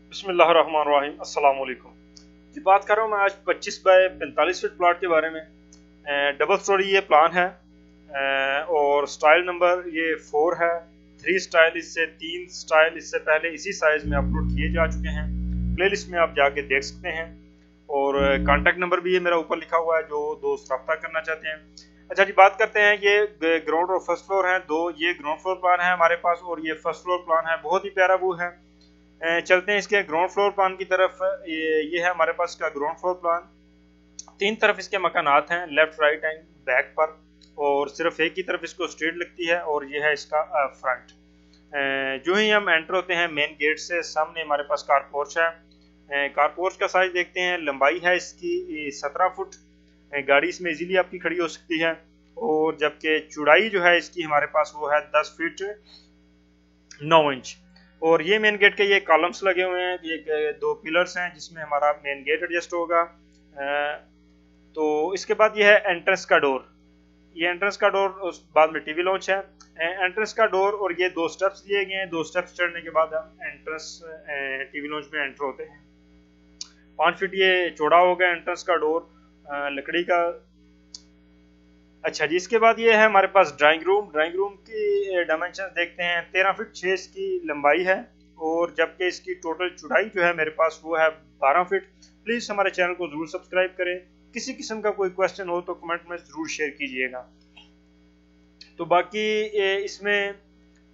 बिस्मिल्लाहिर्रहमानिर्रहीम। अस्सलाम वालेकुम जी। बात कर रहा हूँ मैं आज 25 बाय 45 फीट प्लॉट के बारे में। डबल स्टोरी ये प्लान है और स्टाइल नंबर ये 4 है। 3 स्टाइल इससे 3 स्टाइल इससे पहले इसी साइज में अपलोड किए जा चुके हैं। प्लेलिस्ट में आप जाके देख सकते हैं और कॉन्टैक्ट नंबर भी ये मेरा ऊपर लिखा हुआ है जो दोस्त रब्ता करना चाहते हैं। अच्छा जी, बात करते हैं। ये ग्राउंड और फर्स्ट फ्लोर है दो। ये ग्राउंड फ्लोर प्लान है हमारे पास और ये फर्स्ट फ्लोर प्लान है। बहुत ही प्यारा वो है। चलते हैं इसके ग्राउंड फ्लोर प्लान की तरफ। ये है हमारे पास का ग्राउंड फ्लोर प्लान। 3 तरफ इसके मकानात हैं, लेफ्ट राइट एंड बैक पर, और सिर्फ एक ही तरफ इसको स्ट्रीट लगती है और ये है इसका फ्रंट। जो ही हम एंटर होते हैं मेन गेट से सामने हमारे पास कार पोर्च है। कार पोर्च का साइज देखते हैं। लंबाई है इसकी 17 फुट। गाड़ी इसमें इजीली आपकी खड़ी हो सकती है। और जबकि चौड़ाई जो है इसकी हमारे पास वो है 10 फीट 9 इंच। और ये मेन गेट के ये कॉलम्स लगे हुए हैं। ये 2 पिलर्स हैं जिसमें हमारा मेन गेट एडजस्ट होगा। तो इसके बाद ये है एंट्रेंस का डोर। ये एंट्रेंस का डोर उस बाद में टीवी लॉन्च है। एंट्रेंस का डोर और ये 2 स्टेप्स दिए गए हैं। 2 स्टेप्स चढ़ने के बाद हम एंट्रेंस टीवी लॉन्च में एंटर होते हैं। 5 फीट ये चौड़ा होगा एंट्रेंस का डोर लकड़ी का। अच्छा जी, इसके बाद ये है हमारे पास ड्राइंग रूम। ड्राइंग रूम की डायमेंशंस देखते हैं। 13 फीट 6 इसकी लंबाई है और जबकि इसकी टोटल चौड़ाई जो है मेरे पास वो है 12 फीट। प्लीज़ हमारे चैनल को ज़रूर सब्सक्राइब करें। किसी किस्म का कोई क्वेश्चन हो तो कमेंट में ज़रूर शेयर कीजिएगा। तो बाकी इसमें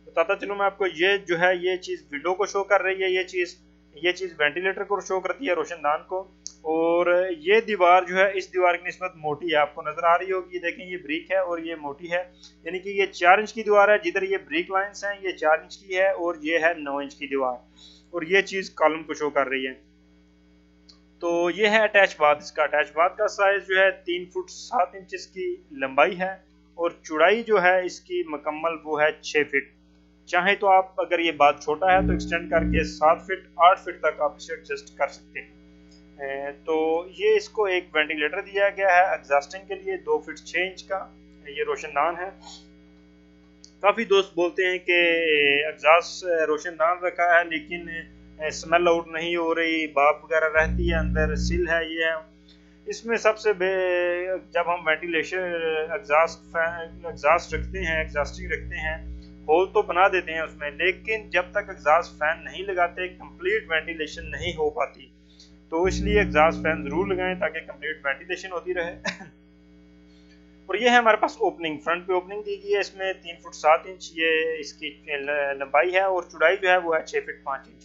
बताता चलूँ मैं आपको, ये जो है ये चीज़ विंडो को शो कर रही है। ये चीज़ वेंटिलेटर को शो करती है, रोशनदान को। और ये दीवार जो है इस दीवार की निस्बत मोटी है, आपको नजर आ रही होगी। देखें ये ब्रिक है और ये मोटी है, यानी कि ये 4 इंच की दीवार है। जिधर ये ब्रिक लाइंस हैं ये 4 इंच की है और ये है 9 इंच की दीवार। और ये चीज़ कॉलम को शो कर रही है। तो ये है अटैच बाथ। इसका अटैच बाथ का साइज जो है 3 फुट 7 इंच इसकी लंबाई है और चौड़ाई जो है इसकी मुकम्मल वो है 6 फीट। चाहे तो आप अगर ये बात छोटा है तो एक्सटेंड करके 7 फीट 8 फीट तक आप इसे एडजस्ट कर सकते हैं। तो ये इसको एक वेंटिलेटर दिया गया है एग्जॉस्टिंग के लिए 2 फीट 6 इंच का। ये रोशनदान है। काफ़ी दोस्त बोलते हैं कि एग्जॉस्ट रोशनदान रखा है लेकिन स्मेल आउट नहीं हो रही, भाप वगैरह रहती है अंदर, सिल है ये है। इसमें जब हम वेंटिलेशन एग्जॉस्ट रखते हैं, एग्जॉस्टिंग रखते हैं, होल तो बना देते हैं उसमें, लेकिन जब तक एग्जॉस्ट फैन नहीं लगाते कंप्लीट वेंटिलेशन नहीं हो पाती। तो इसलिए एग्जॉस्ट फैन जरूर लगाएं ताकि कंप्लीट वेंटिलेशन होती रहे। और ये है हमारे पास ओपनिंग। फ्रंट पे ओपनिंग दी गई है। इसमें 3 फुट 7 इंच ये इसकी लंबाई है और चौड़ाई जो है वो है 6 फीट 5 इंच।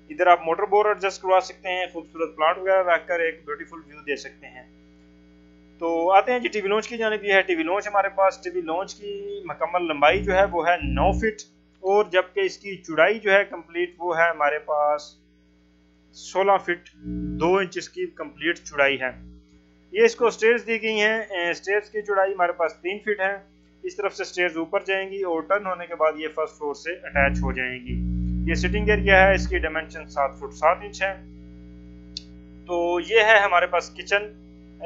इधर आप मोटर बोर एडजस्ट करवा सकते हैं, खूबसूरत प्लांट वगैरह रखकर एक ब्यूटीफुल व्यू दे सकते हैं। तो आते हैं जी टीवी लॉन्च की जानिब। ये है टीवी लॉन्च हमारे पास। टीवी लॉन्च की मुकम्मल लंबाई जो है वो है 9 फीट और जबकि इसकी चौड़ाई जो है कंप्लीट वो है हमारे पास 16 फीट 2 इंच इसकी कंप्लीट चौड़ाई है। ये इसको स्टेयर्स दी गई हैं। स्टेयर्स की चौड़ाई हमारे पास 3 फीट है। इस तरफ से स्टेयर्स ऊपर जाएंगी और टर्न होने के बाद ये फर्स्ट फ्लोर से अटैच हो जाएंगी। ये सिटिंग एरिया है। इसकी डायमेंशन 7 फुट 7 इंच है। तो ये है हमारे पास किचन।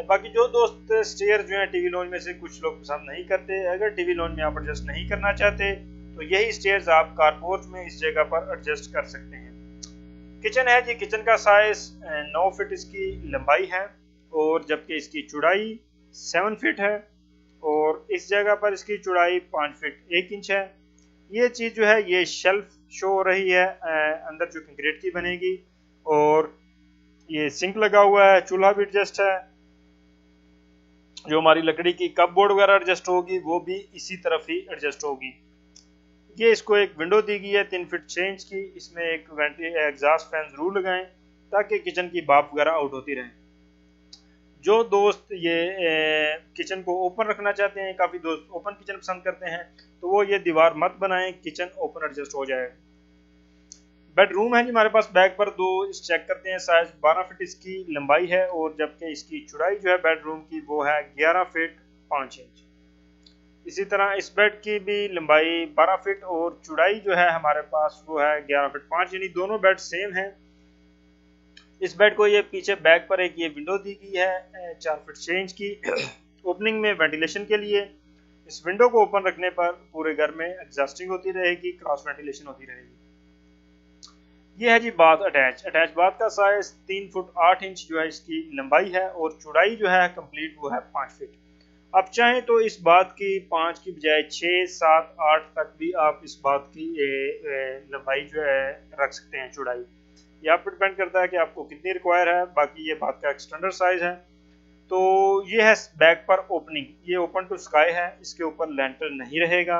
बाकी जो दोस्त स्टेयर जो है टीवी लॉन्च में से कुछ लोग पसंद नहीं करते, अगर टीवी लॉन्च में आप एडजस्ट नहीं करना चाहते तो यही स्टेयर्स आप कारपोर्च में इस जगह पर एडजस्ट कर सकते हैं। किचन है जी। किचन का साइज 9 फीट इसकी लंबाई है और जबकि इसकी चौड़ाई 7 फीट है और इस जगह पर इसकी चौड़ाई 5 फीट 1 इंच है। ये चीज़ जो है ये शेल्फ शो हो रही है अंदर जो कंक्रीट की बनेगी। और ये सिंक लगा हुआ है, चूल्हा भी एडजस्ट है। जो हमारी लकड़ी की कप बोर्ड वगैरह एडजस्ट होगी वो भी इसी तरफ ही एडजस्ट होगी। ये इसको एक विंडो दी गई है 3 फीट 6 इंच की। इसमें एक एग्जॉस्ट फैन जरूर लगाएं ताकि किचन की भाप वगैरह आउट होती रहे। जो दोस्त ये किचन को ओपन रखना चाहते हैं, काफ़ी दोस्त ओपन किचन पसंद करते हैं, तो वो ये दीवार मत बनाएं, किचन ओपन एडजस्ट हो जाए। बेडरूम है जी हमारे पास। बैक पर 2 चेक करते हैं। साइज 12 फीट इसकी लंबाई है और जबकि इसकी चौड़ाई जो है बेडरूम की वो है 11 फीट 5 इंच। इसी तरह इस बेड की भी लंबाई 12 फीट और चौड़ाई जो है हमारे पास वो है 11 फीट 5, यानी दोनों बेड सेम हैं। इस बेड को ये पीछे बैक पर एक ये विंडो दी गई है 4 फीट 6 इंच की ओपनिंग में वेंटिलेशन के लिए। इस विंडो को ओपन रखने पर पूरे घर में एग्जॉस्टिंग होती रहेगी, क्रॉस वेंटिलेशन होती रहेगी। ये है जी बाथ अटैच बाथ का साइज 3 फुट 8 इंच जो है इसकी लंबाई है, और चौड़ाई जो है कंप्लीट वो है 5 फीट। आप चाहें तो इस बात की 5 की बजाय 6, 7, 8 तक भी आप इस बात की लंबाई जो है रख सकते हैं, चौड़ाई। ये आप पर डिपेंड करता है कि आपको कितनी रिक्वायर है। बाकी ये बात का एक्सटेंडर साइज है। तो ये है बैक पर ओपनिंग, ये ओपन टू स्काई है, इसके ऊपर लेंटर नहीं रहेगा।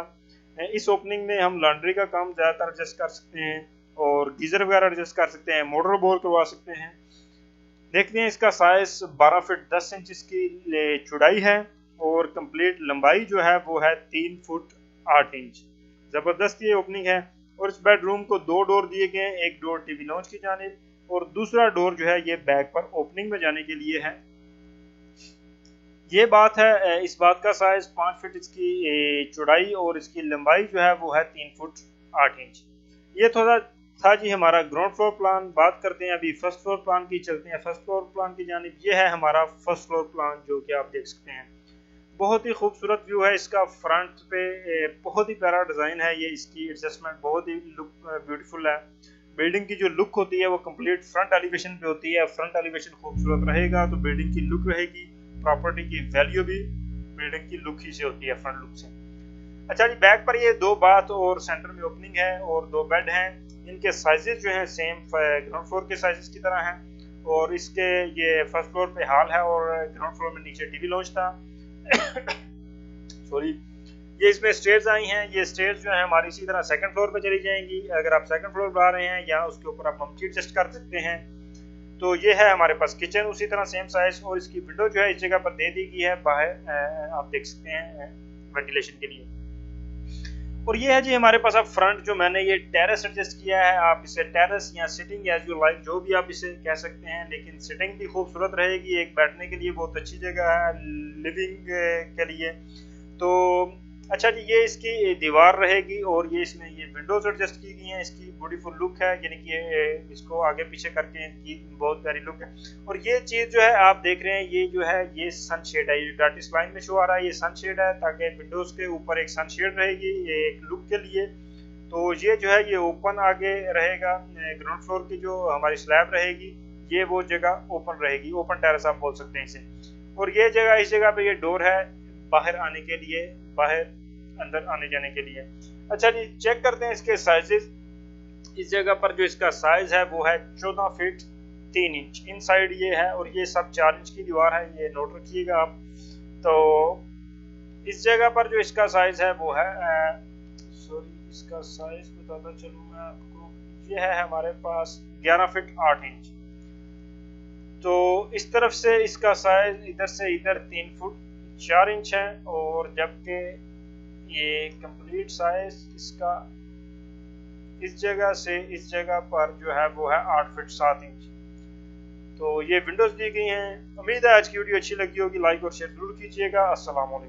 इस ओपनिंग में हम लॉन्ड्री का काम ज़्यादातर एडजस्ट कर सकते हैं, और गीज़र वगैरह एडजस्ट कर सकते हैं, मोटर बोर करवा सकते हैं। देखते हैं इसका साइज 12 फीट 10 इंच इसकी चौड़ाई है, और कंप्लीट लंबाई जो है वो है 3 फुट 8 इंच। ज़बरदस्त ये ओपनिंग है। और इस बेडरूम को 2 डोर दिए गए हैं, एक डोर टीवी लॉन्च की जानिब, और दूसरा डोर जो है ये बैक पर ओपनिंग में जाने के लिए है। ये बात है, इस बात का साइज 5 फीट इसकी चौड़ाई, और इसकी लंबाई जो है वो है 3 फुट 8 इंच। ये थोड़ा था जी हमारा ग्राउंड फ्लोर प्लान। बात करते हैं अभी फर्स्ट फ्लोर प्लान की, चलते हैं फर्स्ट फ्लोर प्लान की जानिब। ये है हमारा फर्स्ट फ्लोर प्लान, जो कि आप देख सकते हैं। बहुत ही खूबसूरत व्यू है इसका। फ्रंट पे बहुत ही प्यारा डिज़ाइन है। ये इसकी एडजस्टमेंट बहुत ही लुक ब्यूटीफुल है। बिल्डिंग की जो लुक होती है वो कंप्लीट फ्रंट एलिवेशन पे होती है। फ्रंट एलिवेशन खूबसूरत रहेगा तो बिल्डिंग की लुक रहेगी, प्रॉपर्टी की वैल्यू भी बिल्डिंग की लुक ही से होती है, फ्रंट लुक से। अच्छा जी, बैक पर ये 2 बाथ और सेंटर में ओपनिंग है, और 2 बेड हैं। इनके साइजेस जो हैं सेम ग्राउंड फ्लोर के साइजेस की तरह हैं, और इसके ये फर्स्ट फ्लोर पे हॉल है, और ग्राउंड फ्लोर में नीचे टीवी लॉन्च था। सॉरी, ये इसमें स्टेयर्स आई हैं। ये स्टेयर्स जो है हमारी इसी तरह सेकंड फ्लोर पे चली जाएंगी। अगर आप सेकंड फ्लोर पर आ रहे हैं, या उसके ऊपर आप ममची एडजस्ट कर सकते हैं। तो ये है हमारे पास किचन, उसी तरह सेम साइज, और इसकी विंडो जो है इस जगह पर दे दी गई है बाहर, आप देख सकते हैं वेंटिलेशन के लिए। और ये है जी हमारे पास अब फ्रंट, जो मैंने ये टेरेस एडजस्ट किया है। आप इसे टेरेस या सिटिंग एज यू लाइक, जो भी आप इसे कह सकते हैं, लेकिन सिटिंग भी खूबसूरत रहेगी। एक बैठने के लिए बहुत अच्छी जगह है, लिविंग के लिए। तो अच्छा जी, ये इसकी दीवार रहेगी, और ये इसमें ये विंडोज एडजस्ट की गई हैं। इसकी ब्यूटीफुल लुक है, यानी कि इसको आगे पीछे करके इनकी बहुत प्यारी लुक है। और ये चीज़ जो है आप देख रहे हैं, ये जो है ये सनशेड है। ये डॉटेड लाइन में शो आ रहा है, ये सनशेड है, ताकि विंडोज के ऊपर एक सनशेड रहेगी ये एक लुक के लिए। तो ये जो है ये ओपन आगे रहेगा। ग्राउंड फ्लोर की जो हमारी स्लैब रहेगी, ये वो जगह ओपन रहेगी, ओपन टेरेस आप बोल सकते हैं इसे। और ये जगह, इस जगह पे ये डोर है बाहर आने के लिए, बाहर अंदर आने जाने के लिए। अच्छा जी, चेक करते हैं इसके साइजेस। इस जगह पर जो इसका साइज है वो है 14 फीट 3 इंच। इन साइड ये है, और ये सब 4 इंच की दीवार है, ये नोट रखिएगा आप। तो इस जगह पर जो इसका साइज है वो है, सॉरी, इसका साइज बताता चलूँ मैं आपको, ये है हमारे पास 11 फीट 8 इंच। तो इस तरफ से इसका साइज इधर से इधर 3 फुट 4 इंच है, और जबकि ये कंप्लीट साइज इसका इस जगह से इस जगह पर जो है वो है 8 फीट 7 इंच। तो ये विंडोज दी गई हैं। उम्मीद है आज की वीडियो अच्छी लगी होगी। लाइक और शेयर जरूर कीजिएगा। अस्सलाम वालेकुम।